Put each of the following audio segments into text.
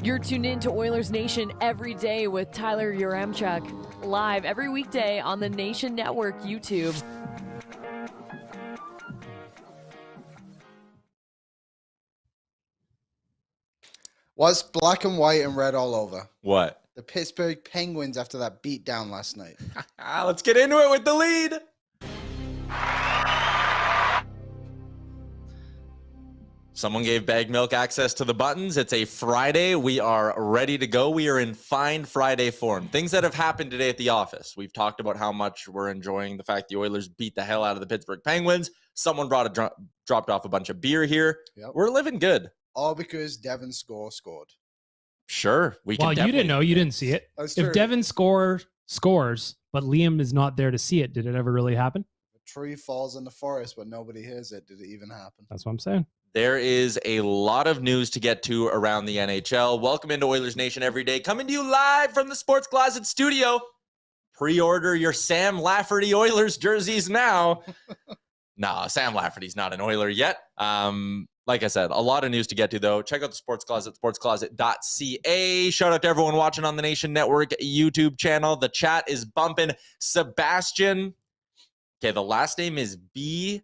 You're tuned in to Oilers Nation every day with Tyler Yaremchuk, live every weekday on the Nation Network YouTube. What's black and white and red all over? What? The Pittsburgh Penguins after that beat down last night. Let's get into it with the lead. Someone gave Baggedmilk access to the buttons. It's a Friday. We are ready to go. We are in fine Friday form. Things that have happened today at the office. We've talked about how much we're enjoying the fact the Oilers beat the hell out of the Pittsburgh Penguins. Someone dropped off a bunch of beer here. Yep. We're living good. All because Devin Shore scored. Sure. You didn't know. You didn't see it. That's true. If Devin scores, but Liam is not there to see it, did it ever really happen? A tree falls in the forest, but nobody hears it. Did it even happen? That's what I'm saying. There is a lot of news to get to around the NHL. Welcome into Oilers Nation every day. Coming to you live from the Sports Closet studio. Pre-order your Sam Lafferty Oilers jerseys now. Nah, Sam Lafferty's not an Oiler yet. Like I said, a lot of news to get to, though. Check out the Sports Closet, sportscloset.ca. Shout out to everyone watching on the Nation Network YouTube channel. The chat is bumping. Sebastian. Okay, the last name is B-O-Z-Z-O.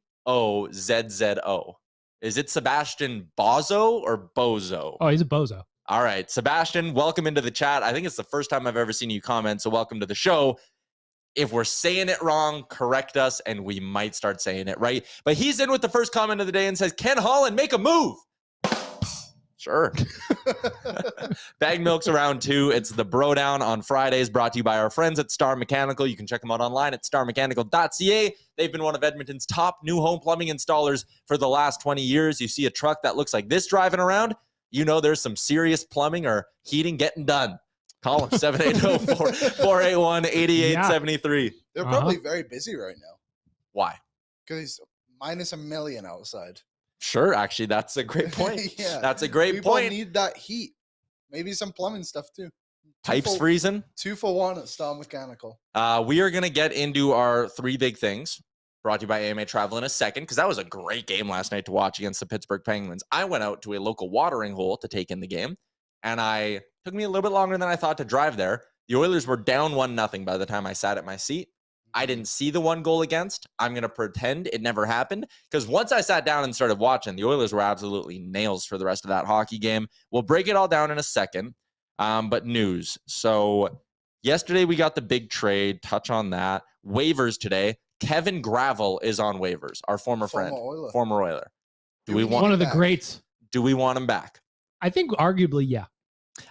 Is it Sebastian Bozo or Bozo? Oh, he's a bozo. All right, Sebastian, welcome into the chat. I think it's the first time I've ever seen you comment, so welcome to the show. If we're saying it wrong, correct us, and we might start saying it right. But he's in with the first comment of the day and says, Ken Holland, make a move. Sure. Baggedmilk's around too. It's the Bro Down on Fridays, brought to you by our friends at Star Mechanical. You can check them out online at starmechanical.ca. They've been one of Edmonton's top new home plumbing installers for the last 20 years. You see a truck that looks like this driving around, you know there's some serious plumbing or heating getting done. Call them 780-481-8873. They're probably very busy right now. Why? Because minus $1 million outside. Sure, actually, that's a great point. Yeah. That's a great point. People need that heat. Maybe some plumbing stuff too. Pipes freezing. 2 for 1 at Star Mechanical. We are going to get into our 3 big things, brought to you by AMA Travel in a second, because that was a great game last night to watch against the Pittsburgh Penguins. I went out to a local watering hole to take in the game, and took me a little bit longer than I thought to drive there. The Oilers were down 1-0 by the time I sat at my seat. I didn't see the 1 goal against. I'm going to pretend it never happened, because once I sat down and started watching, the Oilers were absolutely nails for the rest of that hockey game. We'll break it all down in a second, but news. So yesterday we got the big trade. Touch on that. Waivers today. Kevin Gravel is on waivers, our former Oiler. Do we want one of the greats? Do we want him back? I think arguably, yeah.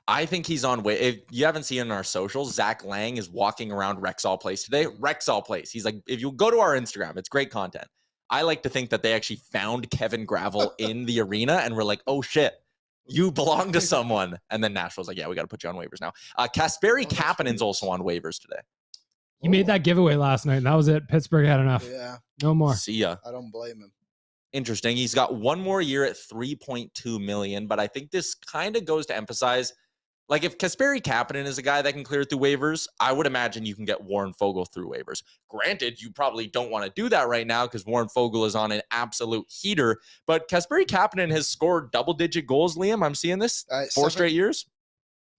I think he's on way. If you haven't seen it in our socials, Zach Lang is walking around Rexall Place today. Rexall Place. He's like, if you go to our Instagram, it's great content. I like to think that they actually found Kevin Gravel in the arena and were like, oh shit, you belong to someone. And then Nashville's like, yeah, we got to put you on waivers now. Kasperi Kapanen's also on waivers today. He made that giveaway last night, and that was it. Pittsburgh had enough. Yeah. No more. See ya. I don't blame him. Interesting. He's got 1 more year at $3.2 million, but I think this kind of goes to emphasize, like, if Kasperi Kapanen is a guy that can clear through waivers, I would imagine you can get Warren Foegele through waivers. Granted, you probably don't want to do that right now because Warren Foegele is on an absolute heater, but Kasperi Kapanen has scored double-digit goals, Liam. I'm seeing this 4 straight years.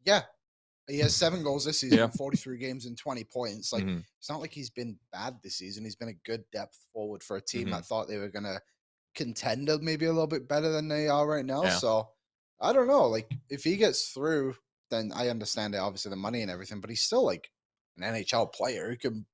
Yeah. He has 7 goals this season, 43 games and 20 points. Like, It's not like he's been bad this season. He's been a good depth forward for a team that thought they were going to contend maybe a little bit better than they are right now. Yeah. So, I don't know. Like, if he gets through, then I understand it, obviously the money and everything, but he's still like an NHL player who can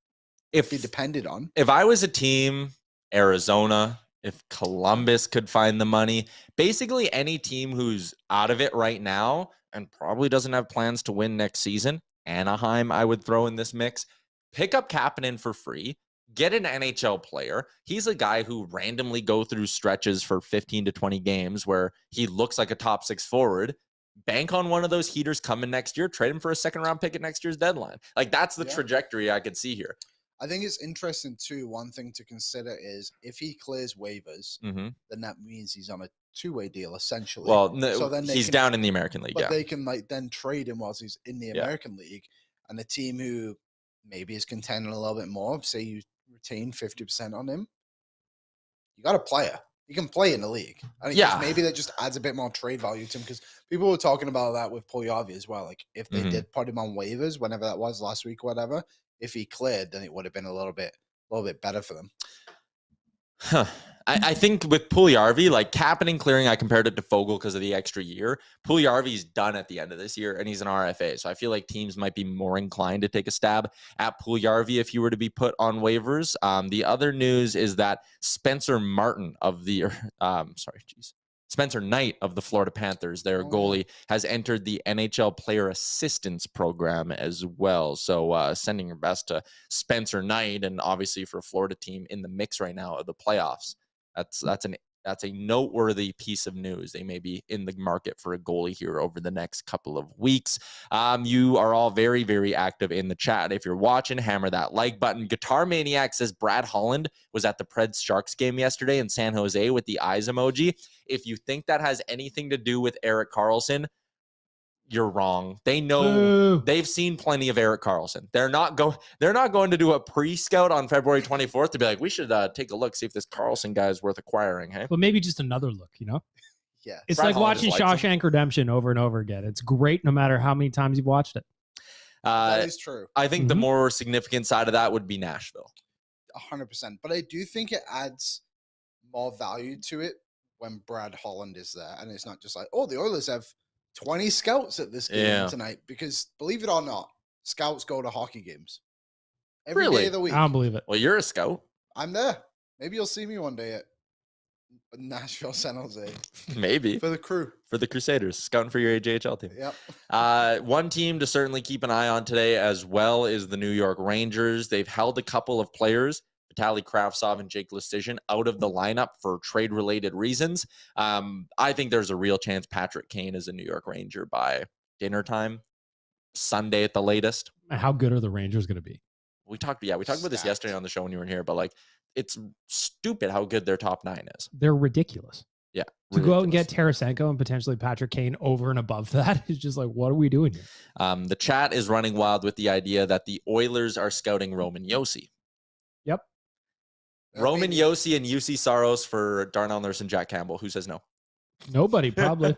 be depended on. If I was a team, Arizona, if Columbus could find the money, basically any team who's out of it right now and probably doesn't have plans to win next season, Anaheim I would throw in this mix, pick up Kapanen for free, get an NHL player. He's a guy who randomly go through stretches for 15 to 20 games where he looks like a top 6 forward. Bank on one of those heaters coming next year, trade him for a 2nd-round pick at next year's deadline. Like, that's the trajectory I could see here. I think it's interesting, too. One thing to consider is if he clears waivers, then that means he's on a 2-way deal, essentially. Well, so then he's down in the American League, but they can then trade him whilst he's in the American League. And the team who maybe is contending a little bit more, say you retain 50% on him, you got a player. he can play in the league. I think maybe that just adds a bit more trade value to him, because people were talking about that with Puljujarvi as well. Like if they did put him on waivers, whenever that was last week or whatever, if he cleared, then it would have been a little bit better for them. Huh. I think with Puljujarvi, like capping and clearing, I compared it to Foegele because of the extra year. Puljujarvi's done at the end of this year, and he's an RFA. So I feel like teams might be more inclined to take a stab at Puljujarvi if you were to be put on waivers. The other news is that Spencer Knight of the Florida Panthers, their goalie, has entered the NHL Player Assistance Program as well. So sending your best to Spencer Knight, and obviously for a Florida team in the mix right now of the playoffs. That's a noteworthy piece of news. They may be in the market for a goalie here over the next couple of weeks. You are all very, very active in the chat. If you're watching, hammer that like button. Guitar Maniac says Brad Holland was at the Preds Sharks game yesterday in San Jose with the eyes emoji. If you think that has anything to do with Erik Karlsson, you're wrong. They know. They've seen plenty of Erik Karlsson. They're not going to do a pre-scout on February 24th to be like, we should take a look, see if this Karlsson guy is worth acquiring. Hey, well, maybe just another look. Yeah, it's Brad like Holland watching Shawshank Redemption over and over again. It's great no matter how many times you've watched it. That is true. I think the more significant side of that would be Nashville. 100%. But I do think it adds more value to it when Brad Holland is there, and it's not just like, oh, the Oilers have 20 scouts at this game tonight, because believe it or not, scouts go to hockey games every day of the week. I don't believe it. Well, you're a scout. I'm there. Maybe you'll see me one day at Nashville, San Jose. Maybe. For the crew. For the Crusaders, scouting for your AJHL team. Yep. One team to certainly keep an eye on today as well is the New York Rangers. They've held a couple of players, Vitaly Kravtsov and Jake Leschyshyn, out of the lineup for trade-related reasons. I think there's a real chance Patrick Kane is a New York Ranger by dinner time, Sunday at the latest. How good are the Rangers going to be? We talked about this yesterday on the show when you weren't here, but like, it's stupid how good their top 9 is. They're ridiculous. Yeah. To go out and get Tarasenko and potentially Patrick Kane over and above that is just like, what are we doing here? The chat is running wild with the idea that the Oilers are scouting Roman Josi. Yep. Roman Josi and UC Saros for Darnell Nurse and Jack Campbell. Who says no? Nobody, probably.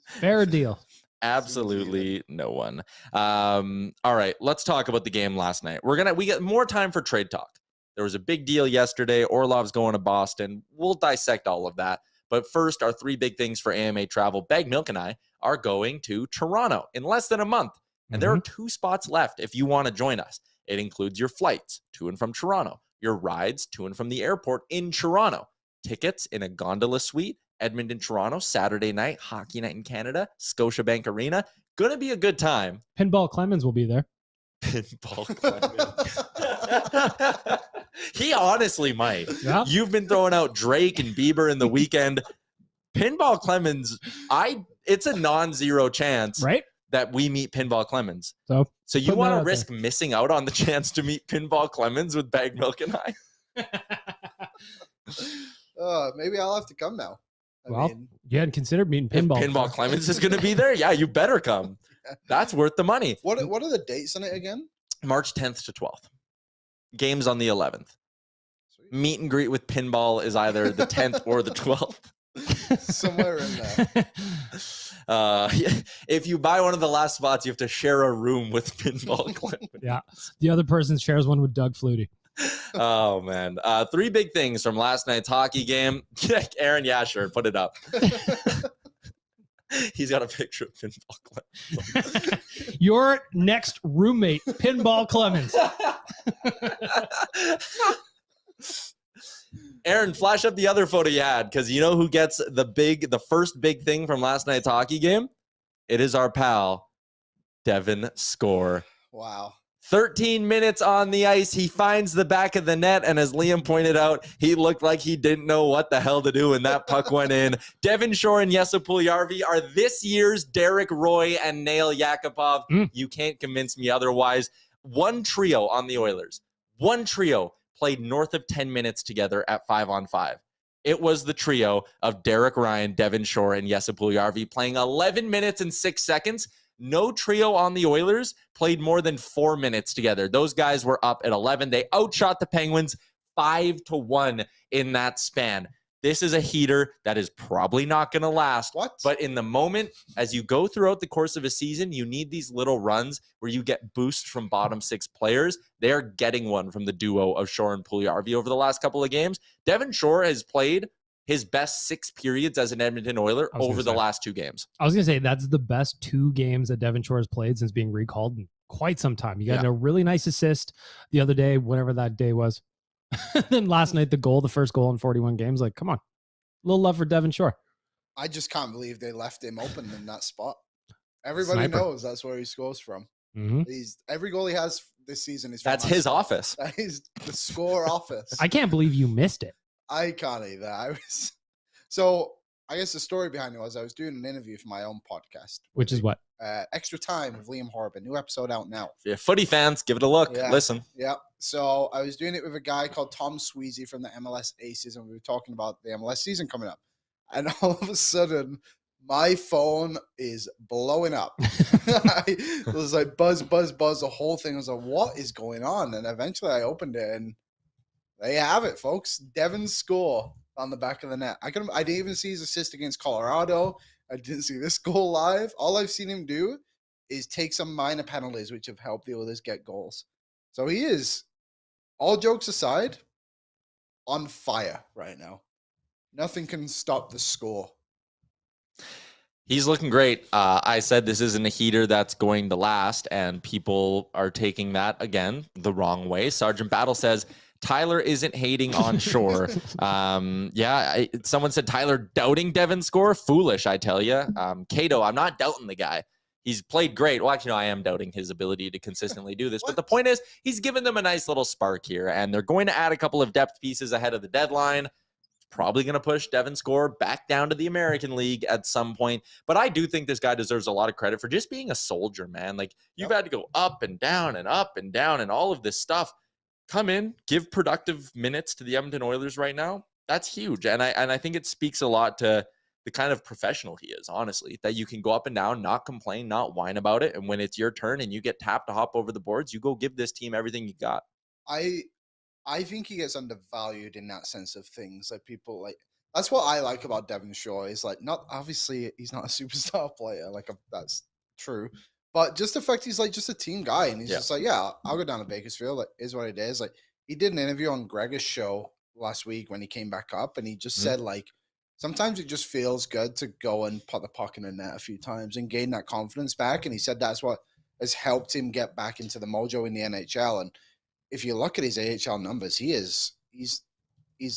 Fair deal. Absolutely no one. All right, let's talk about the game last night. We get more time for trade talk. There was a big deal yesterday. Orlov's going to Boston. We'll dissect all of that. But first, our 3 big things for AMA travel. Baggedmilk and I are going to Toronto in less than a month. And there are 2 spots left if you want to join us. It includes your flights to and from Toronto, your rides to and from the airport in Toronto, tickets in a gondola suite, Edmonton, Toronto, Saturday night, hockey night in Canada, Scotiabank Arena. Going to be a good time. Pinball Clemens will be there. Pinball Clemens. He honestly might. Yeah. You've been throwing out Drake and Bieber in the weekend. Pinball Clemens, it's a non-zero chance that we meet Pinball Clemens. So you want to risk missing out on the chance to meet Pinball Clemens with Baggedmilk and I? Maybe I'll have to come now. And consider meeting Pinball. Pinball Clemens is going to be there. Yeah, you better come. That's worth the money. What are the dates on it again? March 10th to 12th. Games on the 11th. Sweet. Meet and greet with Pinball is either the 10th or the 12th. Somewhere in there. If you buy one of the last spots, you have to share a room with Pinball Clemens. Yeah. The other person shares one with Doug Flutie. Oh, man. 3 big things from last night's hockey game. Aaron Yasher, put it up. He's got a picture of Pinball Clemens. Your next roommate, Pinball Clemens. Aaron, flash up the other photo you had, because you know who gets the first big thing from last night's hockey game? It is our pal, Devin Shore. Wow. 13 minutes on the ice. He finds the back of the net, and as Liam pointed out, he looked like he didn't know what the hell to do when that puck went in. Devin Shore and Jesse Puljujarvi are this year's Derek Roy and Nail Yakupov. You can't convince me otherwise. One trio on the Oilers. One trio played north of 10 minutes together at 5-on-5. It was the trio of Derek Ryan, Devin Shore, and Jesse Puljujarvi playing 11 minutes and 6 seconds. No trio on the Oilers played more than 4 minutes together. Those guys were up at 11. They outshot the Penguins 5-1 in that span. This is a heater that is probably not going to last. What? But in the moment, as you go throughout the course of a season, you need these little runs where you get boosts from bottom six players. They're getting one from the duo of Shore and Puljujarvi over the last couple of games. Devin Shore has played his best 6 periods as an Edmonton Oiler over the last 2 games. I was going to say that's the best 2 games that Devin Shore has played since being recalled in quite some time. You got a really nice assist the other day, whatever that day was. Then last night, the first goal in 41 games. Like, come on. A little love for Devin Shore. I just can't believe they left him open in that spot. Everybody knows that's where he scores from. Mm-hmm. Every goal he has this season is from That's his office. That is the score office. I can't believe you missed it. I can't either. So I guess the story behind it was I was doing an interview for my own podcast. Which is what? Extra Time with Liam Horban. New episode out now. Yeah, footy fans, give it a look. Yeah. Listen. Yeah. So I was doing it with a guy called Tom Sweezy from the MLS Aces, and we were talking about the MLS season coming up. And all of a sudden, my phone is blowing up. It was like buzz, buzz, buzz. The whole thing was like, what is going on? And eventually I opened it, and there you have it, folks. Devin's score on the back of the net. I didn't even see his assist against Colorado. I didn't see this goal live. All I've seen him do is take some minor penalties, which have helped the Oilers get goals. So he is, all jokes aside, on fire right now. Nothing can stop the score. He's looking great. I said this isn't a heater that's going to last, and people are taking that, again, the wrong way. Sergeant Battle says, Tyler isn't hating on Shore. Someone said Tyler doubting Devin's score. Foolish, I tell you. Cato, I'm not doubting the guy. He's played great. Well, actually, no, I am doubting his ability to consistently do this. But the point is, he's given them a nice little spark here, and they're going to add a couple of depth pieces ahead of the deadline. Probably going to push Devin's score back down to the American League at some point. But I do think this guy deserves a lot of credit for just being a soldier, man. Like, you've had to go up and down and up and down and all of this stuff. Come in, give productive minutes to the Edmonton Oilers right now. That's huge. And I think it speaks a lot to the kind of professional he is, honestly, that you can go up and down, not complain, not whine about it. And when it's your turn and you get tapped to hop over the boards, you go give this team everything you got. I think he gets undervalued in that sense of things. Like, people like, that's what I like about Devin Shore is like, not obviously he's not a superstar player. Like, that's true. But just the fact he's like just a team guy, and he's just like, yeah, I'll go down to Bakersfield. Like, is what it is. Like, he did an interview on Gregor's show last week when he came back up, and he just said, like, sometimes it just feels good to go and put the puck in the net a few times and gain that confidence back. And he said that's what has helped him get back into the mojo in the NHL. And if you look at his AHL numbers, he's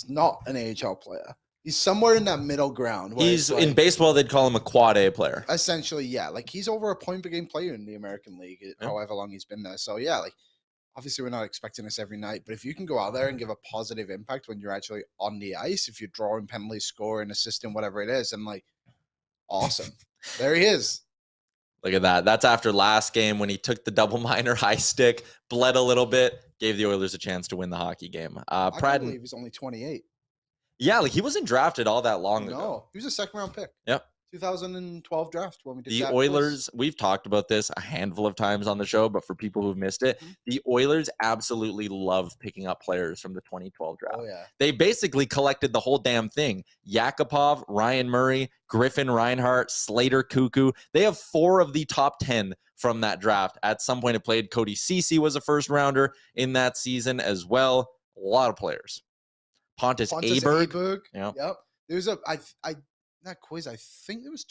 not an AHL player. He's somewhere in that middle ground. He's like, in baseball, they'd call him a quad A player. Essentially, yeah. Like, he's over a point per game player in the American League, however long he's been there. So, yeah, like, obviously we're not expecting this every night, but if you can go out there and give a positive impact when you're actually on the ice, if you're drawing penalties, scoring, assisting, whatever it is, and like, awesome. There he is. Look at that. That's after last game when he took the double minor high stick, bled a little bit, gave the Oilers a chance to win the hockey game. I can't believe he's only 28. Yeah, like, he wasn't drafted all that long ago. No, he was a second-round pick. Yep. 2012 draft when we did the Oilers. We've talked about this a handful of times on the show, but for people who've missed it, the Oilers absolutely love picking up players from the 2012 draft. Oh, yeah. They basically collected the whole damn thing. Yakupov, Ryan Murray, Griffin Reinhart, Slater Cuckoo. They have 4 of the top 10 from that draft. At some point it played. Cody Ceci was a first rounder in that season as well. A lot of players. Pontus Aberg. Yep. There's that quiz, I think there was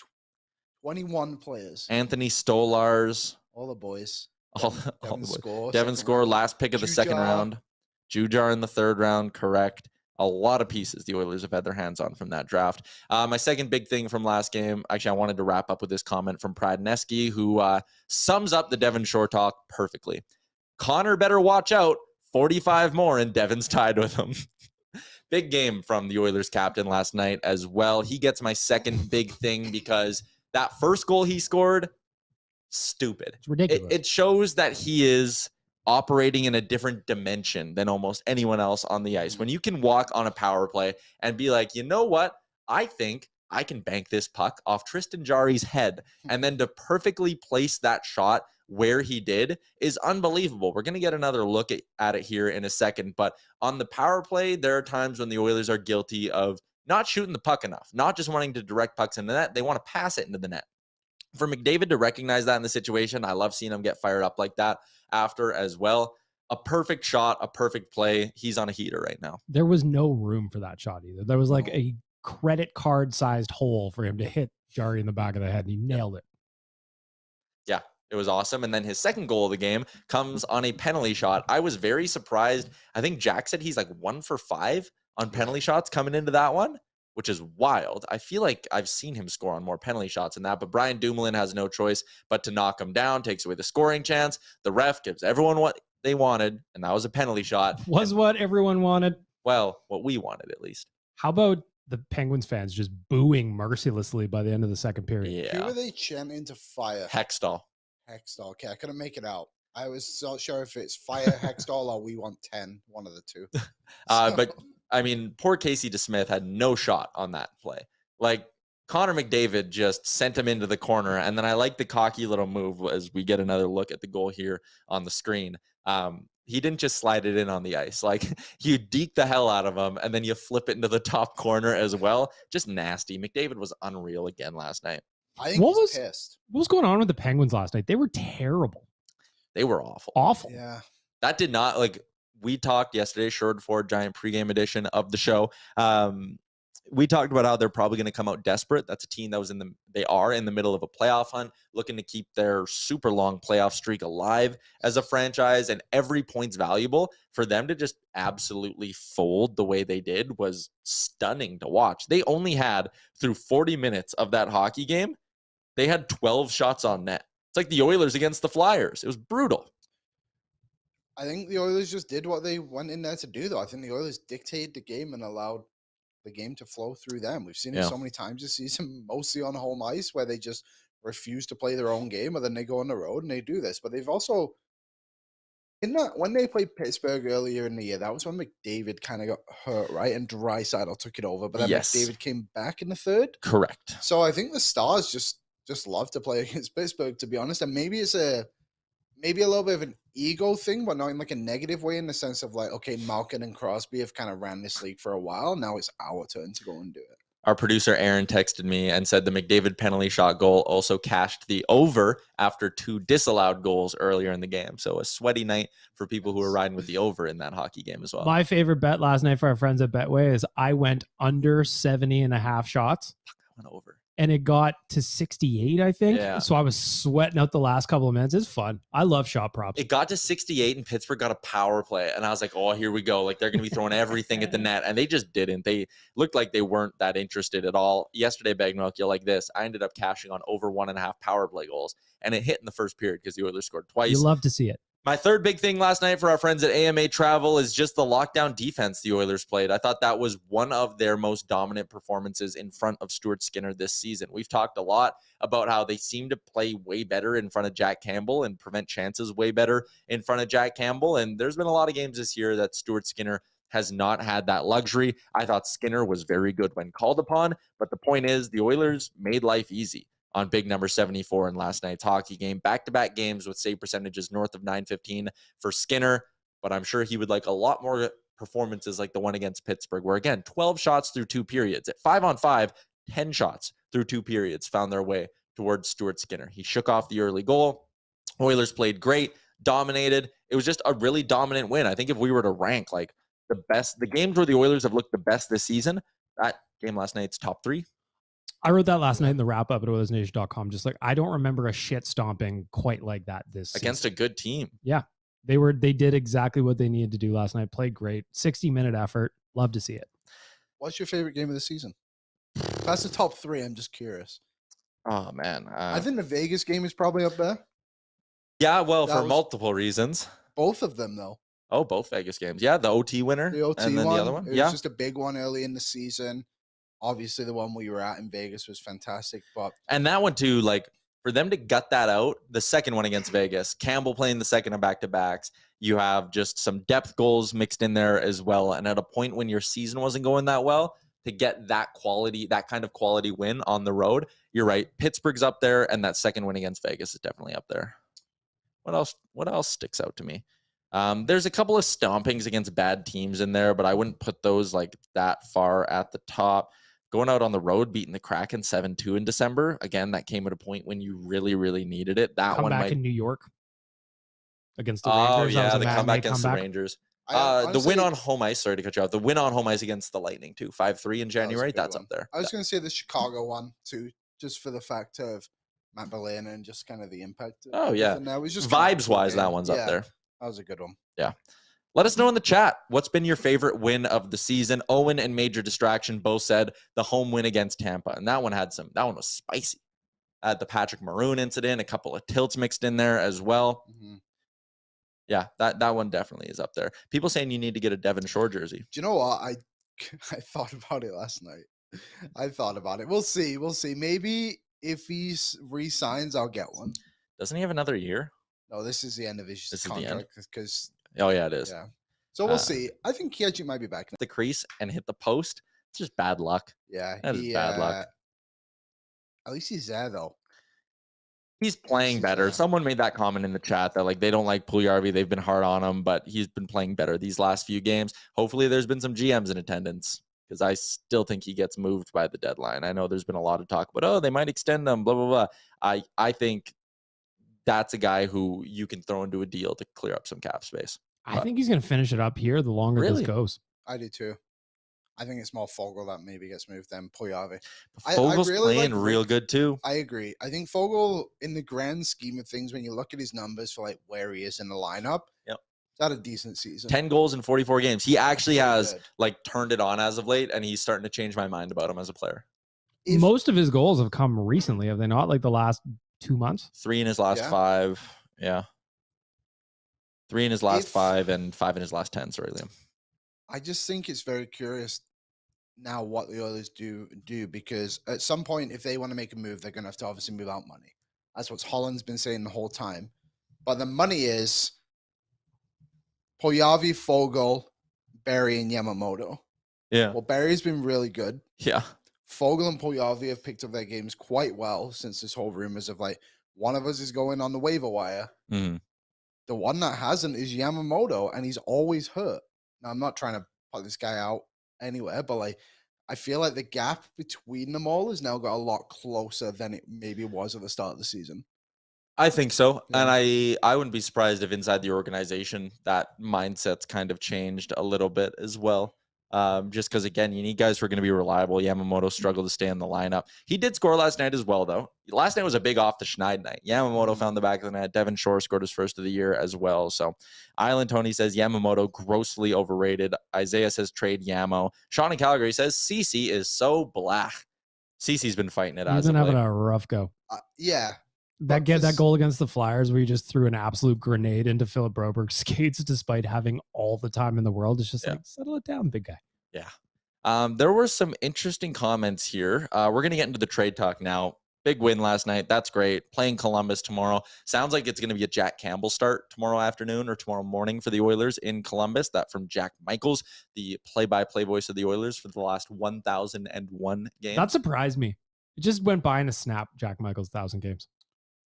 21 players. Anthony Stolars. All the boys. All the boys. Devin Score, last pick of the second round. Jujar in the third round, correct. A lot of pieces the Oilers have had their hands on from that draft. My second big thing from last game, actually, I wanted to wrap up with this comment from Pradneski, who sums up the Devin Shore talk perfectly. Connor better watch out. 45 more, and Devin's tied with him. Big game from the Oilers captain last night as well. He gets my second big thing because that first goal he scored, stupid. It's ridiculous. It shows that he is operating in a different dimension than almost anyone else on the ice. When you can walk on a power play and be like, you know what? I think I can bank this puck off Tristian Jarry's head. And then to perfectly place that shot where he did is unbelievable. We're going to get another look at it here in a second. But on the power play, there are times when the Oilers are guilty of not shooting the puck enough, not just wanting to direct pucks into the net. They want to pass it into the net. For McDavid to recognize that in the situation, I love seeing him get fired up like that after as well. A perfect shot, a perfect play. He's on a heater right now. There was no room for that shot either. There was like a credit card sized hole for him to hit Jarry in the back of the head, and he nailed it. Yeah, it was awesome. And then his second goal of the game comes on a penalty shot. I was very surprised. I think Jack said he's like 1 for 5 on penalty shots coming into that one, which is wild. I feel like I've seen him score on more penalty shots than that, but Brian Dumoulin has no choice but to knock him down, takes away the scoring chance. The ref gives everyone what they wanted, and that was a penalty shot. Was what everyone wanted. Well, what we wanted at least. How about the Penguins fans just booing mercilessly by the end of the second period? Yeah. Who were they chanting to fire? Hextall. Okay, I couldn't make it out. I was so sure if it's fire Hextall or we want 10, one of the two. But I mean, poor Casey DeSmith had no shot on that play. Like, Connor McDavid just sent him into the corner. And then I like the cocky little move as we get another look at the goal here on the screen. He didn't just slide it in on the ice. Like, you deke the hell out of him, and then you flip it into the top corner as well. Just nasty. McDavid was unreal again last night. I think he's pissed. What was going on with the Penguins last night? They were terrible. They were awful. Awful. Yeah. That did not, like, we talked yesterday, Short for Giant pregame edition of the show. We talked about how they're probably going to come out desperate. That's a team that was they are in the middle of a playoff hunt, looking to keep their super long playoff streak alive as a franchise, and every point's valuable. For them to just absolutely fold the way they did was stunning to watch. They only had, through 40 minutes of that hockey game, they had 12 shots on net. It's like the Oilers against the Flyers. It was brutal. I think the Oilers just did what they went in there to do, though. I think the Oilers dictated the game and allowed the game to flow through them. We've seen it so many times this season, mostly on home ice, where they just refuse to play their own game, and then they go on the road and they do this. But they've also, when they played Pittsburgh earlier in the year, that was when McDavid kind of got hurt, right? And Draisaitl took it over, but then McDavid came back in the third. Correct. So I think the Stars just love to play against Pittsburgh, to be honest. And maybe it's maybe a little bit of an ego thing, but not in like a negative way, in the sense of like, okay, Malkin and Crosby have kind of ran this league for a while. Now it's our turn to go and do it. Our producer Aaron texted me and said the McDavid penalty shot goal also cashed the over after 2 disallowed goals earlier in the game. So a sweaty night for people who are riding with the over in that hockey game as well. My favorite bet last night for our friends at Betway is I went under 70.5 shots. I went over. And it got to 68, I think. Yeah. So I was sweating out the last couple of minutes. It's fun. I love shot props. It got to 68 and Pittsburgh got a power play. And I was like, oh, here we go. Like, they're going to be throwing everything at the net. And they just didn't. They looked like they weren't that interested at all. Yesterday, Baggedmilk, you're like this. I ended up cashing on over 1.5 power play goals. And it hit in the first period because the Oilers scored twice. You love to see it. My third big thing last night for our friends at AMA Travel is just the lockdown defense the Oilers played. I thought that was one of their most dominant performances in front of Stuart Skinner this season. We've talked a lot about how they seem to play way better in front of Jack Campbell and prevent chances way better in front of Jack Campbell. And there's been a lot of games this year that Stuart Skinner has not had that luxury. I thought Skinner was very good when called upon, but the point is the Oilers made life easy on big number 74 in last night's hockey game. Back-to-back games with save percentages north of .915 for Skinner, but I'm sure he would like a lot more performances like the one against Pittsburgh, where, again, 12 shots through 2 periods. At 5-on-5, 10 shots through 2 periods found their way towards Stuart Skinner. He shook off the early goal. Oilers played great, dominated. It was just a really dominant win. I think if we were to rank like the games where the Oilers have looked the best this season, that game last night's top 3. I wrote that last night in the wrap up at Oilersnation.com. Just like, I don't remember a shit stomping quite like that this against season. A good team. Yeah. They did exactly what they needed to do last night. Played great. 60-minute effort. Love to see it. What's your favorite game of the season? That's the top 3. I'm just curious. Oh, man. I think the Vegas game is probably up there. Yeah, well, for multiple reasons. Both of them, though. Oh, both Vegas games. Yeah, the OT winner. The OT and then one. The other one. It was just a big one early in the season. Obviously, the one we were at in Vegas was fantastic. And that one, too, like, for them to gut that out, the second one against Vegas, Campbell playing the second of back-to-backs, you have just some depth goals mixed in there as well. And at a point when your season wasn't going that well, to get that kind of quality win on the road, you're right. Pittsburgh's up there, and that second win against Vegas is definitely up there. What else sticks out to me? There's a couple of stompings against bad teams in there, but I wouldn't put those like that far at the top. Going out on the road, beating the Kraken 7-2 in December. Again, that came at a point when you really, really needed it. That Comeback one in New York against the Rangers. Oh, yeah, the comeback against the comeback. Rangers. Honestly, the win on home ice, sorry to cut you off. The win on home ice against the Lightning, too. 5-3 in January. That's one. up there. I was going to say the Chicago one, too, just for the fact of Matt Belair and just kind of the impact. Oh, yeah. That was just vibes-wise, that one's up there. That was a good one. Yeah. Let us know in the chat, what's been your favorite win of the season? Owen and Major Distraction both said the home win against Tampa, and that one was spicy. The Patrick Maroon incident, a couple of tilts mixed in there as well. Mm-hmm. Yeah, that one definitely is up there. People saying you need to get a Devin Shore jersey. Do you know what? I thought about it last night. I thought about it. We'll see. Maybe if he re-signs, I'll get one. Doesn't he have another year? No, this is the end of his contract. Because oh, yeah, it is. Yeah. So we'll see. I think he actually might be back. The crease and hit the post. It's just bad luck. Yeah. That is bad luck. At least he's there, though. He's playing better. Someone made that comment in the chat that like they don't like Puljujarvi. They've been hard on him, but he's been playing better these last few games. Hopefully there's been some GMs in attendance because I still think he gets moved by the deadline. I know there's been a lot of talk, but oh, they might extend him, blah, blah, blah. I think that's a guy who you can throw into a deal to clear up some cap space. I think he's going to finish it up here the longer this goes. I do too. I think it's more Fogle that maybe gets moved than Puljujarvi. Fogel's really playing real good too. I agree. I think Fogle, in the grand scheme of things, when you look at his numbers for like where he is in the lineup, yep, he's had a decent season. 10 goals in 44 games. He actually has like turned it on as of late, and he's starting to change my mind about him as a player. Most of his goals have come recently, have they not? Like the last 2 months? 3 in his last 5. Yeah. 3 in his last 5 and 5 in his last 10. Sorry, Liam. I just think it's very curious now what the Oilers do because at some point, if they want to make a move, they're going to have to obviously move out money. That's what Holland's been saying the whole time. But the money is Puljujarvi, Fogle, Barry, and Yamamoto. Yeah. Well, Barry's been really good. Yeah. Fogle and Puljujarvi have picked up their games quite well since this whole rumors of like one of us is going on the waiver wire. Mm-hmm. The one that hasn't is Yamamoto, and he's always hurt. Now, I'm not trying to put this guy out anywhere, but like I feel like the gap between them all has now got a lot closer than it maybe was at the start of the season. I think so. Yeah. And I wouldn't be surprised if inside the organization that mindset's kind of changed a little bit as well. Just because, again, you need guys who are going to be reliable. Yamamoto struggled to stay in the lineup. He did score last night as well, though. Last night was a big off the schneid night. Yamamoto found the back of the net. Devin Shore scored his first of the year as well. So Island Tony says Yamamoto grossly overrated. Isaiah says trade Yamo. Sean in Calgary says CC is so blah. CC's been fighting it. He's been having a rough go. Yeah. That goal against the Flyers where he just threw an absolute grenade into Philip Broberg's skates despite having all the time in the world. It's just like, settle it down, big guy. Yeah. There were some interesting comments here. We're going to get into the trade talk now. Big win last night. That's great. Playing Columbus tomorrow. Sounds like it's going to be a Jack Campbell start tomorrow afternoon or tomorrow morning for the Oilers in Columbus. That from Jack Michaels, the play-by-play voice of the Oilers for the last 1,001 games. That surprised me. It just went by in a snap, Jack Michaels' 1,000 games.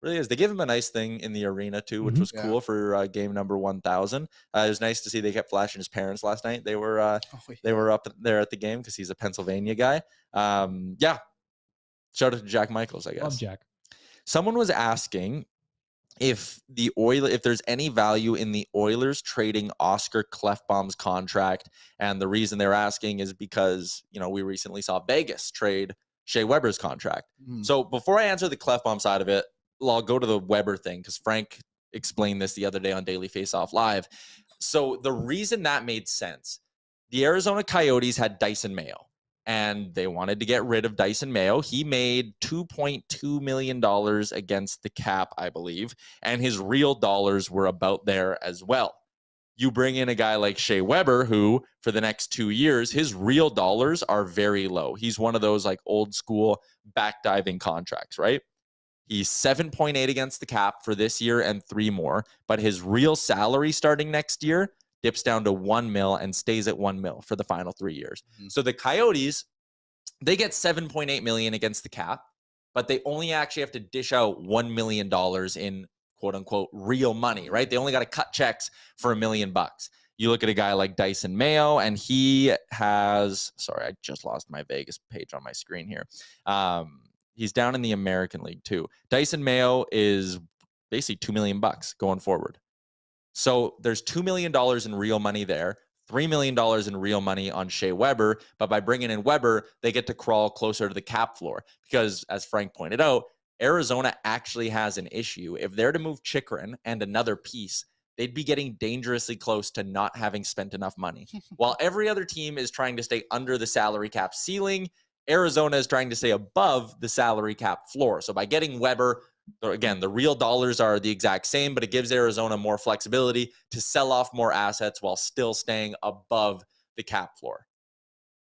Really is. They gave him a nice thing in the arena too, which was cool for game number 1,000. It was nice to see they kept flashing his parents last night. They were they were up there at the game because he's a Pennsylvania guy. Yeah. Shout out to Jack Michaels, I guess. Love Jack. Someone was asking if there's any value in the Oilers trading Oscar Klefbom's contract, and the reason they're asking is because we recently saw Vegas trade Shea Weber's contract. So before I answer the Klefbom side of it, I'll go to the Weber thing because Frank explained this the other day on Daily Faceoff Live. So the reason that made sense, the Arizona Coyotes had Dyson Mayo, and they wanted to get rid of Dyson Mayo. He made $2.2 million against the cap, I believe, and his real dollars were about there as well. You bring in a guy like Shea Weber, who for the next 2 years, his real dollars are very low. He's one of those like old school backdiving contracts, right? He's 7.8 against the cap for this year and 3 more, but his real salary starting next year dips down to $1 million and stays at $1 million for the final 3 years. So the Coyotes, they get $7.8 million against the cap, but they only actually have to dish out $1 million in quote unquote real money, right? They only got to cut checks for $1 million. You look at a guy like Dyson Mayo, and he has, sorry, I just lost my Vegas page on my screen here. He's down in the American League too. Dyson Mayo is basically $2 million going forward. So there's $2 million in real money there, $3 million in real money on Shea Weber. But by bringing in Weber, they get to crawl closer to the cap floor because, as Frank pointed out, Arizona actually has an issue. If they're to move Chychrun and another piece, they'd be getting dangerously close to not having spent enough money. While every other team is trying to stay under the salary cap ceiling, Arizona is trying to stay above the salary cap floor. So by getting Weber, again, the real dollars are the exact same, but it gives Arizona more flexibility to sell off more assets while still staying above the cap floor.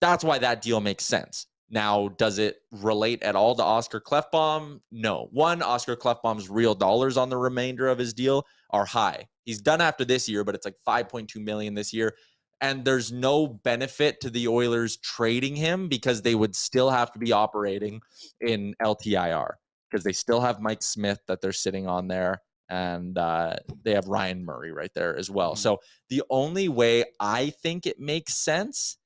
That's why that deal makes sense. Now, does it relate at all to Oscar Klefbom? No. One, Oscar Klefbom's real dollars on the remainder of his deal are high. He's done after this year, but it's like $5.2 million this year. And there's no benefit to the Oilers trading him because they would still have to be operating in LTIR because they still have Mike Smith that they're sitting on there. And they have Ryan Murray right there as well. So the only way I think it makes sense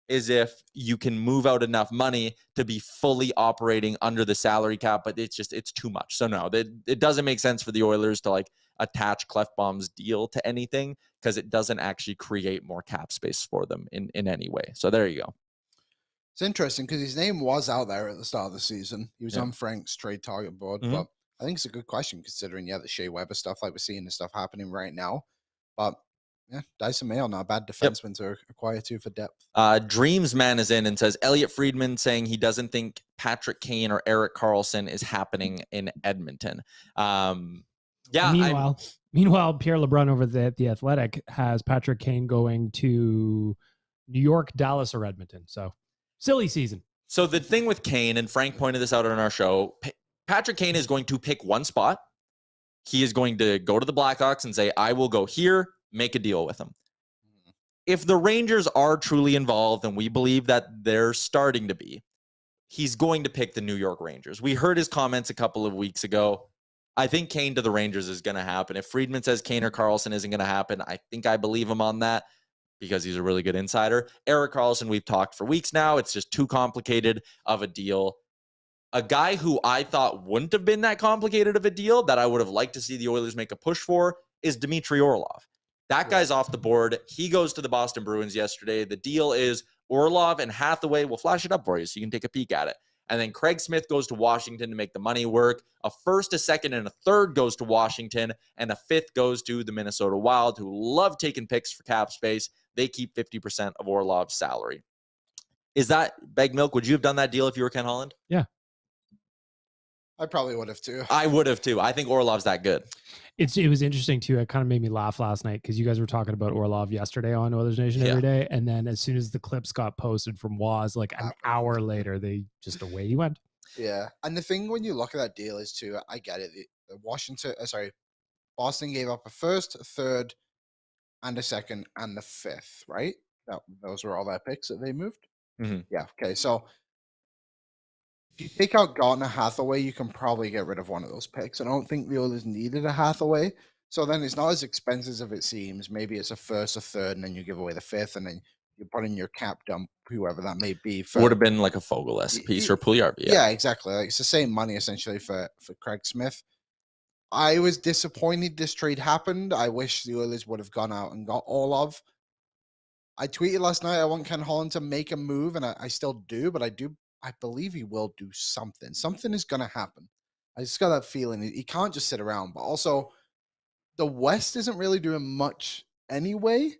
is if you can move out enough money to be fully operating under the salary cap, but it's too much. So no, it doesn't make sense for the Oilers to like attach Klefbom's deal to anything because it doesn't actually create more cap space for them in any way. So there you go. It's interesting because his name was out there at the start of the season. He was on Frank's trade target board, but I think it's a good question considering, the Shea Weber stuff, like we're seeing the stuff happening right now. But yeah, Dyson Mayo, not a bad defenseman to acquire too for depth. Dreams Man is in and says, Elliot Friedman saying he doesn't think Patrick Kane or Erik Karlsson is happening in Edmonton. Meanwhile, Pierre LeBrun over the Athletic has Patrick Kane going to New York, Dallas, or Edmonton. So silly season. So the thing with Kane, and Frank pointed this out on our show, Patrick Kane is going to pick one spot. He is going to go to the Blackhawks and say, I will go here, make a deal with him. If the Rangers are truly involved, and we believe that they're starting to be, he's going to pick the New York Rangers. We heard his comments a couple of weeks ago. I think Kane to the Rangers is going to happen. If Friedman says Kane or Karlsson isn't going to happen, I think I believe him on that because he's a really good insider. Erik Karlsson, we've talked for weeks now. It's just too complicated of a deal. A guy who I thought wouldn't have been that complicated of a deal that I would have liked to see the Oilers make a push for is Dmitry Orlov. That guy's off the board. He goes to the Boston Bruins yesterday. The deal is Orlov and Hathaway. We'll flash it up for you so you can take a peek at it. And then Craig Smith goes to Washington to make the money work. A first, a second, and a third goes to Washington. And a fifth goes to the Minnesota Wild, who love taking picks for cap space. They keep 50% of Orlov's salary. Is that Baggedmilk? Would you have done that deal if you were Ken Holland? Yeah. I probably would have too. I would have too. I think Orlov's that good. It was interesting too. It kind of made me laugh last night because you guys were talking about Orlov yesterday on Oilersnation every day, and then as soon as the clips got posted from Waz, like an hour later, they just away he went. Yeah, and the thing when you look at that deal is too, I get it. Boston gave up a first, a third, and a second, and the fifth. Right? Those were all their picks that they moved. Mm-hmm. Yeah. Okay. So if you take out Gardner Hathaway, you can probably get rid of one of those picks. I don't think the Oilers needed a Hathaway. So then it's not as expensive as it seems. Maybe it's a first, a third, and then you give away the fifth, and then you put in your cap dump, whoever that may be. Would have been like a Fogle-esque piece or Puljujärvi. Yeah, exactly. Like it's the same money essentially for Craig Smith. I was disappointed this trade happened. I wish the Oilers would have gone out and got Orlov. I tweeted last night I want Ken Holland to make a move, and I still do, but I believe he will do something. Something is going to happen. I just got that feeling. He can't just sit around. But also, the West isn't really doing much anyway.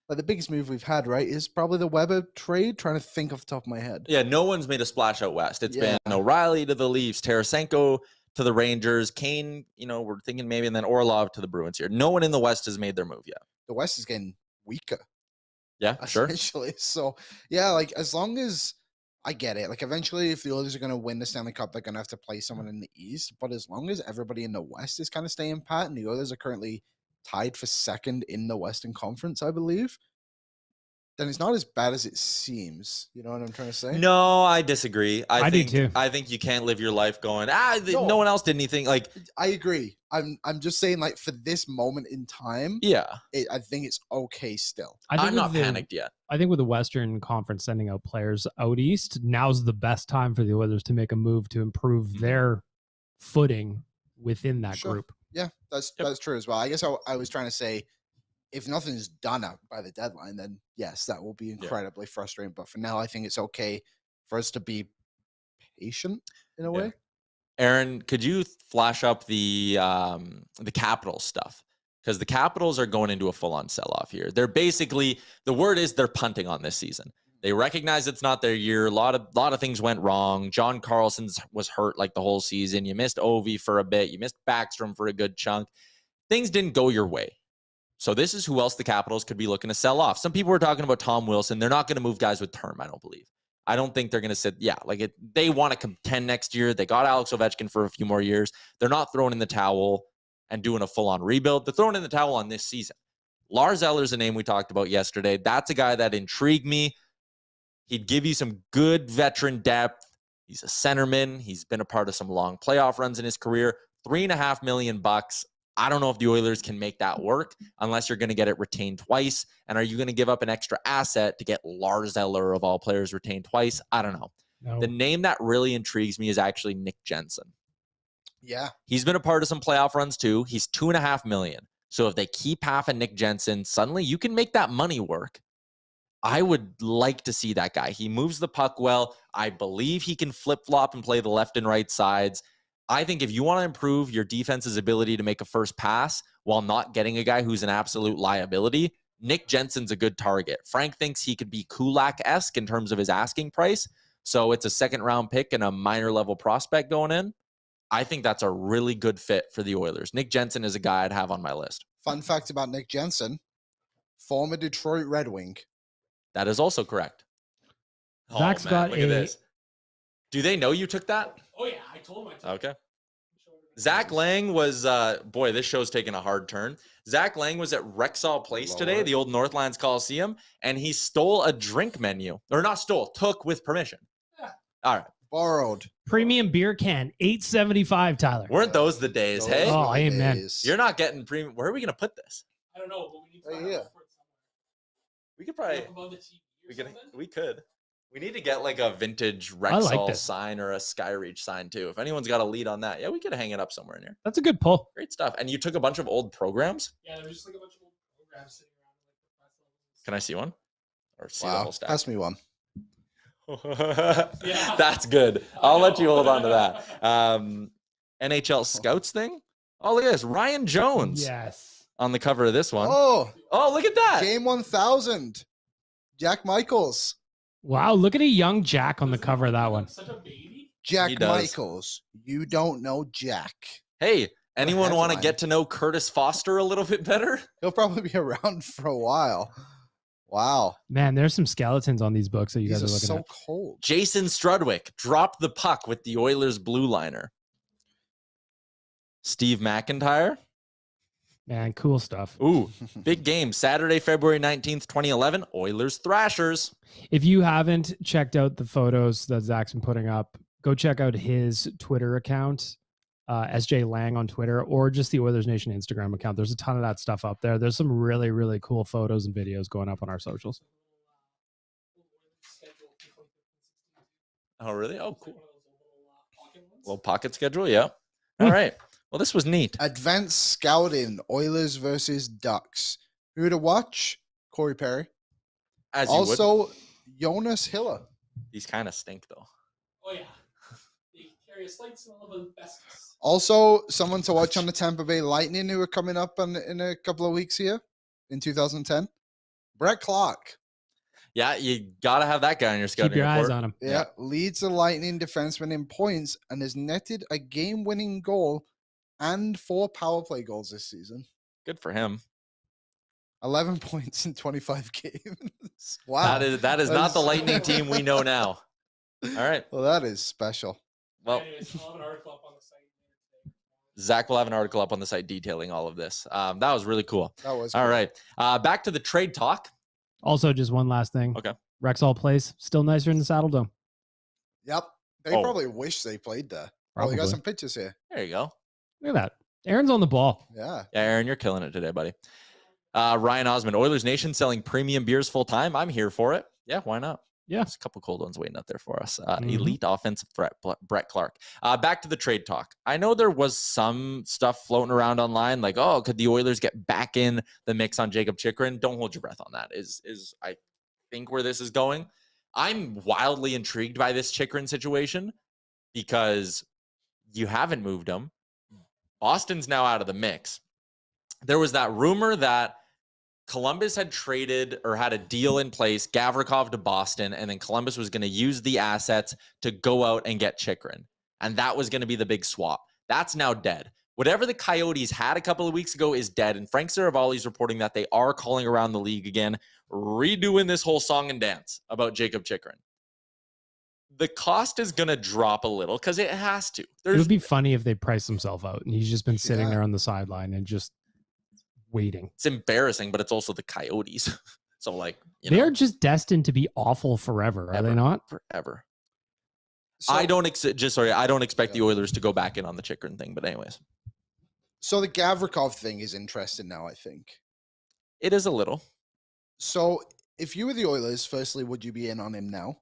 Like the biggest move we've had, right, is probably the Weber trade. Trying to think off the top of my head. Yeah, no one's made a splash out West. It's been O'Reilly to the Leafs, Tarasenko to the Rangers, Kane, we're thinking maybe, and then Orlov to the Bruins here. No one in the West has made their move yet. The West is getting weaker. Yeah, sure. Essentially. So, yeah, like as long as I get it, like eventually if the Oilers are going to win the Stanley Cup, they're going to have to play someone in the East. But as long as everybody in the West is kind of staying pat, and the Oilers are currently tied for second in the Western Conference, I believe, then it's not as bad as it seems. You know what I'm trying to say? No, I disagree. I do think too. I think you can't live your life going, no one else did anything. Like, I agree. I'm just saying, like, for this moment in time, yeah, I think it's okay still. I'm not panicked yet. I think with the Western Conference sending out players out east, now's the best time for the Oilers to make a move to improve their footing within that group. Yeah, that's true as well. I guess I was trying to say, if nothing's done up by the deadline, then yes, that will be incredibly frustrating. But for now, I think it's okay for us to be patient in a way. Aaron, could you flash up the Capitals stuff? Because the Capitals are going into a full-on sell-off here. They're basically, the word is they're punting on this season. They recognize it's not their year. A lot of things went wrong. John Carlson was hurt like the whole season. You missed Ovi for a bit. You missed Backstrom for a good chunk. Things didn't go your way. So this is who else the Capitals could be looking to sell off. Some people were talking about Tom Wilson. They're not going to move guys with term, I don't believe. I don't think they're going to sit. Yeah, they want to contend next year. They got Alex Ovechkin for a few more years. They're not throwing in the towel and doing a full-on rebuild. They're throwing in the towel on this season. Lars Eller's a name we talked about yesterday. That's a guy that intrigued me. He'd give you some good veteran depth. He's a centerman. He's been a part of some long playoff runs in his career. $3.5 million. I don't know if the Oilers can make that work unless you're going to get it retained twice. And are you going to give up an extra asset to get Lars Eller, of all players, retained twice? I don't know. No. The name that really intrigues me is actually Nick Jensen. Yeah. He's been a part of some playoff runs too. He's $2.5 million. So if they keep half of Nick Jensen, suddenly you can make that money work. I would like to see that guy. He moves the puck well. I believe he can flip-flop and play the left and right sides. I think if you want to improve your defense's ability to make a first pass while not getting a guy who's an absolute liability, Nick Jensen's a good target. Frank thinks he could be Kulak-esque in terms of his asking price. So it's a second-round pick and a minor-level prospect going in. I think that's a really good fit for the Oilers. Nick Jensen is a guy I'd have on my list. Fun fact about Nick Jensen, former Detroit Red Wing. That is also correct. Zach's got look at this. Do they know you took that? Oh, yeah. I told him I took Okay. Zach Lang was, boy, this show's taking a hard turn. Zach Lang was at Rexall Place today, the old Northlands Coliseum, and he stole a drink menu. Or not stole, took with permission. Yeah. All right. Borrowed. Premium beer can, $8.75, Tyler. Weren't those the days, hey? Oh, amen. You're not getting premium. Where are we going to put this? I don't know, but we need to find out for it somewhere. We could probably, above the TV we could. We need to get like a vintage Rexall sign or a Skyreach sign too. If anyone's got a lead on that, yeah, we could hang it up somewhere in here. That's a good pull. Great stuff. And you took a bunch of old programs? Yeah, there's just like a bunch of old programs sitting around. Can I see one? Or see the whole stack? Pass me one. Yeah. That's good. I'll let you hold on to that. NHL Scouts thing? Oh, look at this. Ryan Jones. Yes. On the cover of this one. Oh, look at that. Game 1000. Jack Michaels. Wow, look at a young Jack on the cover of that one. Such a baby. Jack Michaels. You don't know Jack. Hey, anyone want to get to know Curtis Foster a little bit better? He'll probably be around for a while. Wow. Man, there's some skeletons on these books that you guys are looking at. So cold. Jason Strudwick dropped the puck with the Oilers blue liner. Steve McIntyre. Man, cool stuff. Ooh, big game. Saturday, February 19th, 2011. Oilers Thrashers. If you haven't checked out the photos that Zach's been putting up, go check out his Twitter account, SJ Lang on Twitter, or just the Oilers Nation Instagram account. There's a ton of that stuff up there. There's some really, really cool photos and videos going up on our socials. Oh, really? Oh, cool. Little pocket schedule, yeah. All right. Well, this was neat. Advanced scouting, Oilers versus Ducks. Who to watch? Corey Perry. As you also, Jonas Hiller. These kind of stink, though. Oh, yeah. They carry a slight smell of asbestos. Also, someone to watch on the Tampa Bay Lightning who are coming up in a couple of weeks here in 2010. Brett Clark. Yeah, you got to have that guy on your scouting Keep your report. eyes on him. Yeah, leads the Lightning defenseman in points and has netted a game-winning goal and 4 power play goals this season. Good for him. 11 points in 25 games. Wow. That is not the Lightning team we know now. All right. Well, that is special. Well, anyways, I'll have an article up on the site. Zach will have an article up on the site detailing all of this. That was really cool. That was all cool. right. Back to the trade talk. Also, just one last thing. Okay. Rexall Place, still nicer in the Saddle Dome. Yep. They probably wish they played there. Probably. Oh, we got some pictures here. There you go. Look at that. Aaron's on the ball. Yeah. Yeah, Aaron, you're killing it today, buddy. Ryan Osmond, Oilers Nation selling premium beers full time. I'm here for it. Yeah, why not? Yeah. There's a couple cold ones waiting out there for us. Elite offensive threat, Brett Clark. Back to the trade talk. I know there was some stuff floating around online like, oh, could the Oilers get back in the mix on Jakob Chychrun? Don't hold your breath on that. Is I think where this is going. I'm wildly intrigued by this Chychrun situation because you haven't moved him. Boston's now out of the mix. There was that rumor that Columbus had traded or had a deal in place, Gavrikov to Boston, and then Columbus was going to use the assets to go out and get Chychrun. And that was going to be the big swap. That's now dead. Whatever the Coyotes had a couple of weeks ago is dead. And Frank Saravalli's reporting that they are calling around the league again, redoing this whole song and dance about Jakob Chychrun. The cost is going to drop a little because it has to. It would be funny if they priced himself out and he's just been sitting there on the sideline and just waiting. It's embarrassing, but it's also the Coyotes. So, like, they're just destined to be awful forever, are they not? Forever. So, I don't expect the Oilers to go back in on the Chychrun thing, but anyways. So the Gavrikov thing is interesting now, I think. It is a little. So if you were the Oilers, firstly, would you be in on him now?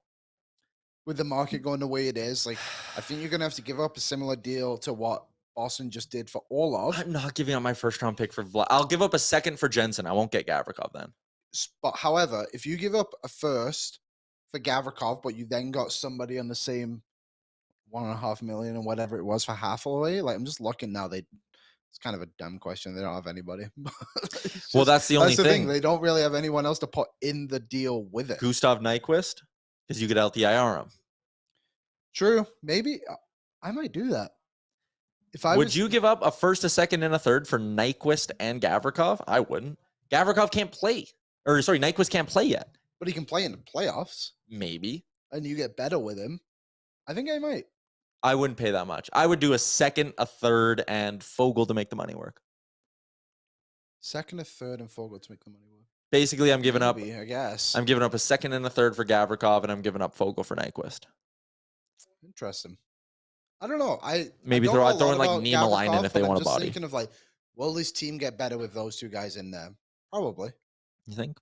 With the market going the way it is, like, I think you're going to have to give up a similar deal to what Boston just did for Orlov. I'm not giving up my first round pick for Vlad. I'll give up a second for Jensen. I won't get Gavrikov then. But however, if you give up a first for Gavrikov, but you then got somebody on the same $1.5 million or whatever it was for Hathaway, like, I'm just looking now. It's kind of a dumb question. They don't have anybody. Well, that's the only thing. They don't really have anyone else to put in the deal with it. Gustav Nyquist, because you could LTIR him. True. Maybe I might do that. Would you give up a first, a second, and a third for Nyquist and Gavrikov? I wouldn't. Gavrikov can't play. Nyquist can't play yet. But he can play in the playoffs. Maybe. And you get better with him. I think I might. I wouldn't pay that much. I would do a second, a third, and Fogle to make the money work. Second, a third, and Fogle to make the money work. Basically, I'm giving up. I guess. I'm giving up a second and a third for Gavrikov, and I'm giving up Fogle for Nyquist. Interesting. I don't know. Maybe throw in like Niemelainen if they want a body. Thinking of like, will this team get better with those two guys in there? Probably. You think?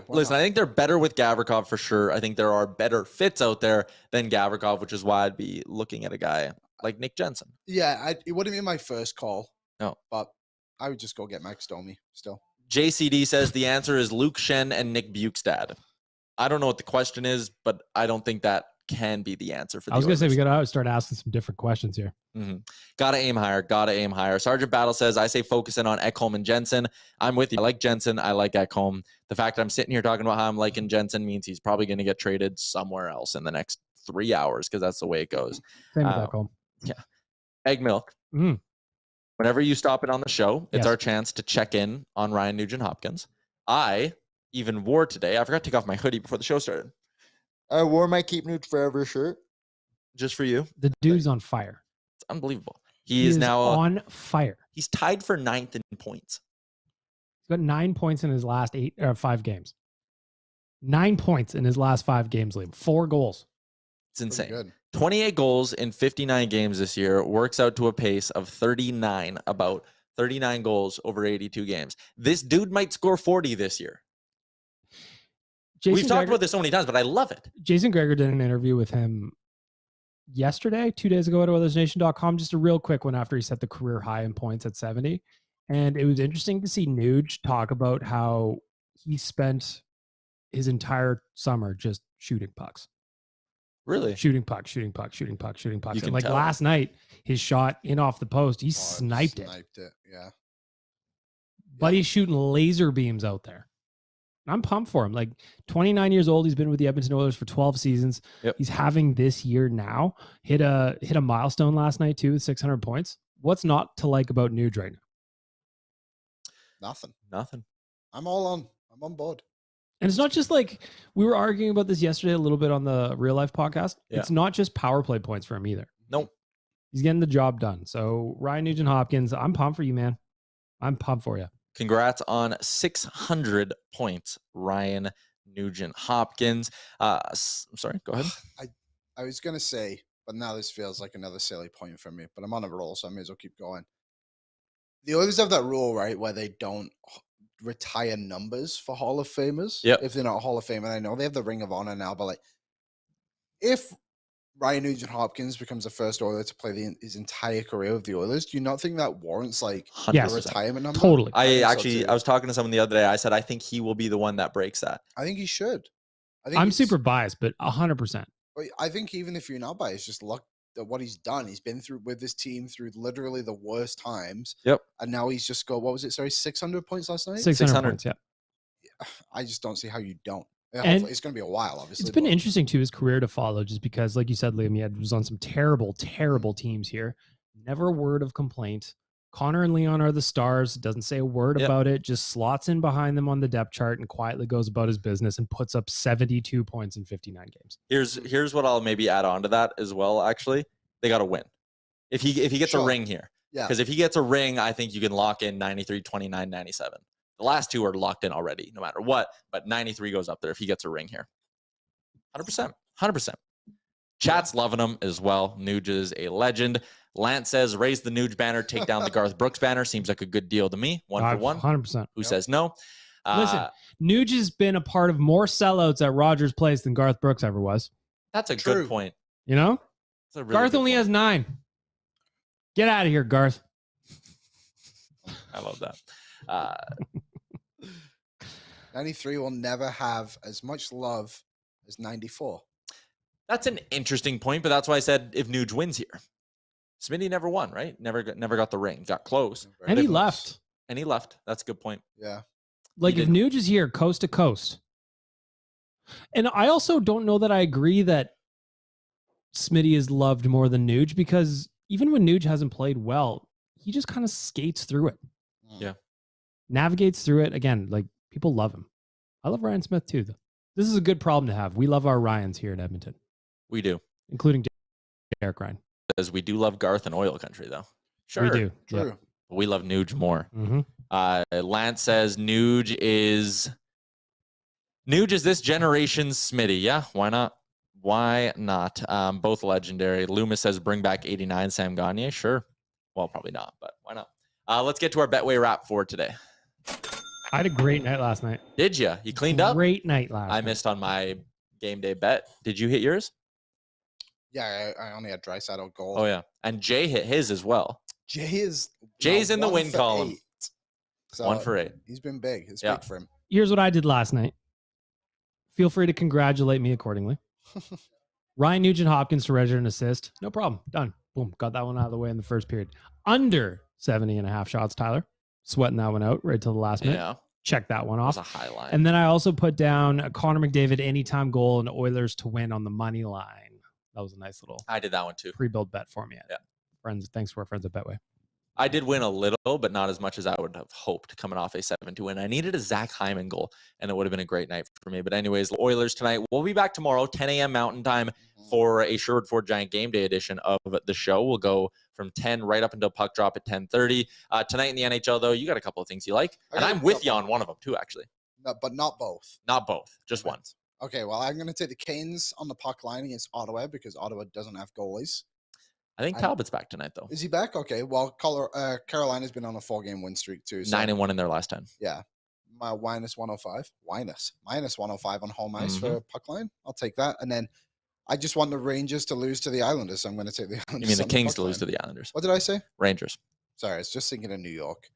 Listen, I think they're better with Gavrikov for sure. I think there are better fits out there than Gavrikov, which is why I'd be looking at a guy like Nick Jensen. Yeah, it wouldn't be my first call. No. But I would just go get Max Domi still. JCD says the answer is Luke Schenn and Nick Bukestad. I don't know what the question is, but I don't think that can be the answer for the Oilers. Say we got to start asking some different questions here. Mm-hmm. Gotta aim higher. Sergeant Battle says, I say focus in on Ekholm and Jensen. I'm with you. I like Jensen. I like Ekholm. The fact that I'm sitting here talking about how I'm liking Jensen means he's probably going to get traded somewhere else in the next 3 hours because that's the way it goes. Same with Ekholm. Yeah. Egg milk. Mm. Whenever you stop it on the show, it's Yes. our chance to check in on Ryan Nugent-Hopkins. I even wore today. I forgot to take off my hoodie before the show started. I wore my Keep Nuge Forever shirt just for you. The dude's on fire. It's unbelievable. He is now on fire. He's tied for 9th in points. He's got 9 points in his last 5 games. 9 points in his last 5 games, Liam. 4 goals. It's insane. Good. 28 goals in 59 games this year works out to a pace of 39, about 39 goals over 82 games. This dude might score 40 this year. We've talked about this so many times, but I love it. Jason Gregor did an interview with him yesterday, 2 days ago at Oilersnation.com. Just a real quick one after he set the career high in points at 70. And it was interesting to see Nuge talk about how he spent his entire summer just shooting pucks. Really? Shooting pucks. And like tell. last night, his shot in off the post, he sniped it. Yeah. But he's shooting laser beams out there. I'm pumped for him. Like 29 years old. He's been with the Edmonton Oilers for 12 seasons. Yep. He's having this year now. Hit a milestone last night too with 600 points. What's not to like about Nuge right now? Nothing. I'm on board. And it's not just like we were arguing about this yesterday a little bit on the Real Life podcast. Yeah. It's not just power play points for him either. Nope. He's getting the job done. So Ryan Nugent-Hopkins, I'm pumped for you, man. I'm pumped for you. Congrats on 600 points, Ryan Nugent-Hopkins. I'm sorry, go ahead. I was going to say, but now this feels like another silly point for me, but I'm on a roll, so I may as well keep going. The Oilers have that rule, right, where they don't retire numbers for Hall of Famers. Yep. If they're not a Hall of Famer, I know they have the Ring of Honor now, but like, if Ryan Nugent-Hopkins becomes the first Oiler to play his entire career with the Oilers, do you not think that warrants like a retirement number? Totally. I was talking to someone the other day. I said I think he will be the one that breaks that. I think he should. I'm super biased, but 100%. I think even if you're not biased, just look at what he's done. He's been through with this team through literally the worst times. Yep. And now he's just got, what was it? Sorry, 600 points last night? 600 points, yeah. I just don't see how you don't. And it's going to be a while, obviously. It's been interesting to his career to follow, just because, like you said, Liam, he was on some terrible teams here. Never a word of complaint. Connor and Leon are the stars. Doesn't say a word about it. Just slots in behind them on the depth chart and quietly goes about his business and puts up 72 points in 59 games. Here's what I'll maybe add on to that as well. Actually, they got to win. If he gets a ring here, because if he gets a ring, I think you can lock in 93, 29, 97. The last two are locked in already, no matter what. But 93 goes up there if he gets a ring here. 100%. 100%. Chat's loving him as well. Nuge is a legend. Lance says, raise the Nuge banner, take down the Garth Brooks banner. Seems like a good deal to me. 1 for 1. 100%. Who says no? Listen, Nuge has been a part of more sellouts at Rogers Place than Garth Brooks ever was. That's a good point. You know? Really Garth only has 9. Get out of here, Garth. I love that. 93 will never have as much love as 94. That's an interesting point, but that's why I said if Nuge wins here. Smitty never won, right? Never got the ring. Got close. And he left. And he left. That's a good point. Yeah. Like if Nuge is here coast to coast. And I also don't know that I agree that Smitty is loved more than Nuge, because even when Nuge hasn't played well, he just kind of skates through it. Yeah. Navigates through it. Again, like, people love him. I love Ryan Smith too, though. This is a good problem to have. We love our Ryans here in Edmonton. We do. Including Derek Ryan. Because we do love Garth and Oil Country, though. Sure. We do. True. Yep. But we love Nuge more. Mm-hmm. Lance says Nuge is this generation's Smitty. Yeah, why not? Why not? Both legendary. Loomis says bring back 89 Sam Gagner. Sure. Well, probably not, but why not? Let's get to our Betway wrap for today. I had a great night last night. Did you? You cleaned up? Great night last night. I missed on my game day bet. Did you hit yours? Yeah, I only had Draisaitl goal. Oh, yeah. And Jay hit his as well. Jay's in the win column. So 1 for 8. He's been big. It's big for him. Here's what I did last night. Feel free to congratulate me accordingly. Ryan Nugent-Hopkins to register an assist. No problem. Done. Boom. Got that one out of the way in the first period. Under 70.5 shots, Tyler. Sweating that one out right till the last minute. Yeah. Check that one off. That's a high line. And then I also put down a Connor McDavid anytime goal and Oilers to win on the money line. That was a nice little I did that one too. Pre-build bet for me. Yeah. Friends, thanks to our friends at Betway. I did win a little, but not as much as I would have hoped coming off a 7-2 win. I needed a Zach Hyman goal, and it would have been a great night for me. But anyways, the Oilers tonight. We'll be back tomorrow, 10 a.m. Mountain Time, for a Sherwood Ford Giant Game Day edition of the show. We'll go from 10 right up until puck drop at 10:30. Tonight in the NHL, though, you got a couple of things you like. And I'm with you on one of them, too, actually. No, but not both. Not both. Just one. Okay, well, I'm going to take the Canes on the puck line against Ottawa because Ottawa doesn't have goalies. I think Talbot's back tonight, though. Is he back? Okay, well, Carolina's been on a 4-game win streak, too. So 9-1 in their last 10. Yeah. Minus 105. Minus 105 on home ice for puck line. I'll take that. And then I just want the Rangers to lose to the Islanders, so I'm going to take the Islanders. You mean the Kings to lose to the Islanders? What did I say? Rangers. Sorry, I was just thinking of New York.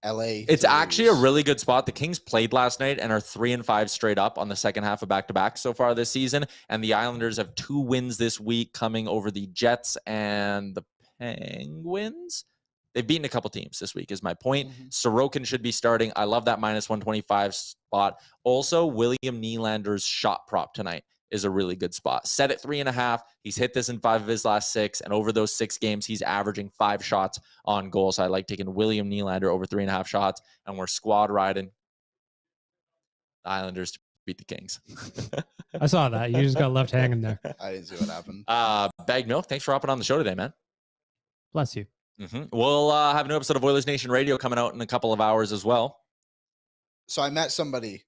LA. It's actually a really good spot. The Kings played last night and are 3-5 straight up on the second half of back-to-back so far this season. And the Islanders have 2 wins this week coming over the Jets and the Penguins. They've beaten a couple teams this week is my point. Sorokin should be starting. I love that minus 125 spot. Also, William Nylander's shot prop tonight is a really good spot. Set at 3.5. He's hit this in 5 of his last 6. And over those 6 games, he's averaging 5 shots on goal. So I like taking William Nylander over 3.5 shots. And we're squad riding the Islanders to beat the Kings. I saw that. You just got left hanging there. I didn't see what happened. Baggedmilk, thanks for hopping on the show today, man. Bless you. We'll have a new episode of Oilers Nation Radio coming out in a couple of hours as well. So I met somebody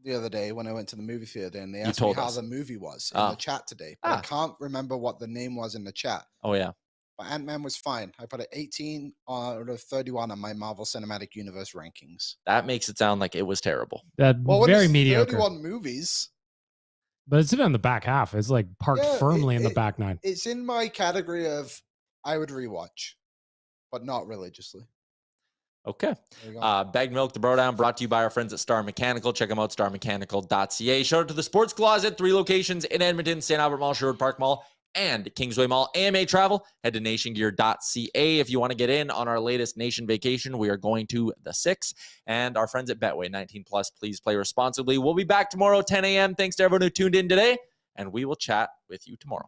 the other day when I went to the movie theater, and they asked me how the movie was in the chat today. But I can't remember what the name was in the chat. Oh, yeah. But Ant-Man was fine. I put an 18 out of 31 on my Marvel Cinematic Universe rankings. That makes it sound like it was terrible. Very mediocre. 31 movies. But it's in on the back half. It's like parked firmly in the back nine. It's in my category of I would rewatch, but not religiously. Okay. Baggedmilk, the Bro-Down, brought to you by our friends at Star Mechanical. Check them out, starmechanical.ca. Shout out to the Sports Closet, 3 locations in Edmonton, St. Albert Mall, Sherwood Park Mall, and Kingsway Mall. AMA Travel, head to nationgear.ca if you want to get in on our latest Nation vacation. We are going to the 6th. And our friends at Betway, 19+, please play responsibly. We'll be back tomorrow, 10 a.m. Thanks to everyone who tuned in today, and we will chat with you tomorrow.